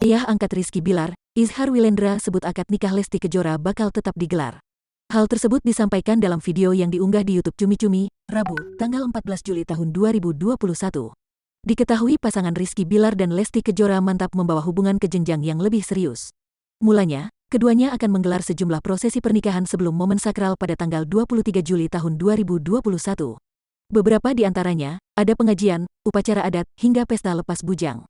Ayah angkat Rizky Bilar, Izhar Willendra sebut akad nikah Lesti Kejora bakal tetap digelar. Hal tersebut disampaikan dalam video yang diunggah di YouTube Cumi Cumi, Rabu, tanggal 14 Juli tahun 2021. Diketahui pasangan Rizky Bilar dan Lesti Kejora mantap membawa hubungan ke jenjang yang lebih serius. Mulanya, keduanya akan menggelar sejumlah prosesi pernikahan sebelum momen sakral pada tanggal 23 Juli tahun 2021. Beberapa di antaranya, ada pengajian, upacara adat, hingga pesta lepas bujang.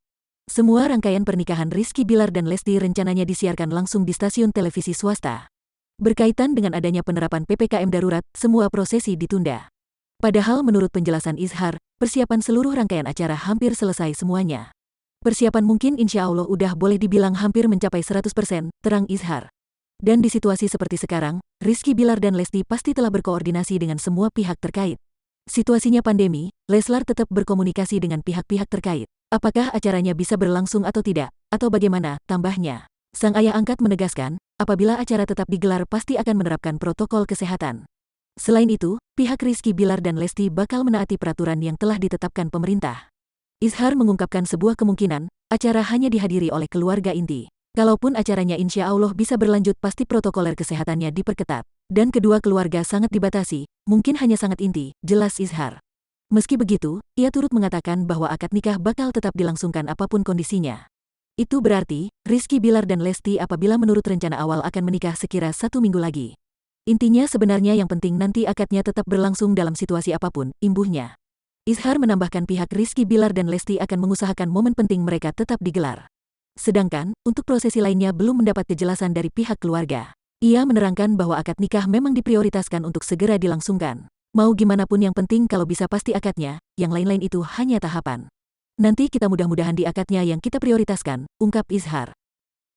Semua rangkaian pernikahan Rizky Bilar dan Lesti rencananya disiarkan langsung di stasiun televisi swasta. Berkaitan dengan adanya penerapan PPKM darurat, semua prosesi ditunda. Padahal menurut penjelasan Izhar, persiapan seluruh rangkaian acara hampir selesai semuanya. Persiapan mungkin insya Allah udah boleh dibilang hampir mencapai 100%, terang Izhar. Dan di situasi seperti sekarang, Rizky Bilar dan Lesti pasti telah berkoordinasi dengan semua pihak terkait. Situasinya pandemi, Leslar tetap berkomunikasi dengan pihak-pihak terkait. Apakah acaranya bisa berlangsung atau tidak, atau bagaimana, tambahnya. Sang ayah angkat menegaskan, apabila acara tetap digelar pasti akan menerapkan protokol kesehatan. Selain itu, pihak Rizky Bilar dan Lesti bakal menaati peraturan yang telah ditetapkan pemerintah. Izhar mengungkapkan sebuah kemungkinan, acara hanya dihadiri oleh keluarga inti. Kalaupun acaranya insya Allah bisa berlanjut pasti protokoler kesehatannya diperketat. Dan kedua keluarga sangat dibatasi, mungkin hanya sangat inti, jelas Izhar. Meski begitu, ia turut mengatakan bahwa akad nikah bakal tetap dilangsungkan apapun kondisinya. Itu berarti, Rizky Bilar dan Lesti apabila menurut rencana awal akan menikah sekira 1 minggu lagi. Intinya sebenarnya yang penting nanti akadnya tetap berlangsung dalam situasi apapun, imbuhnya. Izhar menambahkan pihak Rizky Bilar dan Lesti akan mengusahakan momen penting mereka tetap digelar. Sedangkan, untuk prosesi lainnya belum mendapat kejelasan dari pihak keluarga. Ia menerangkan bahwa akad nikah memang diprioritaskan untuk segera dilangsungkan. Mau gimana pun yang penting kalau bisa pasti akadnya, yang lain-lain itu hanya tahapan. Nanti kita mudah-mudahan di akadnya yang kita prioritaskan, ungkap Izhar.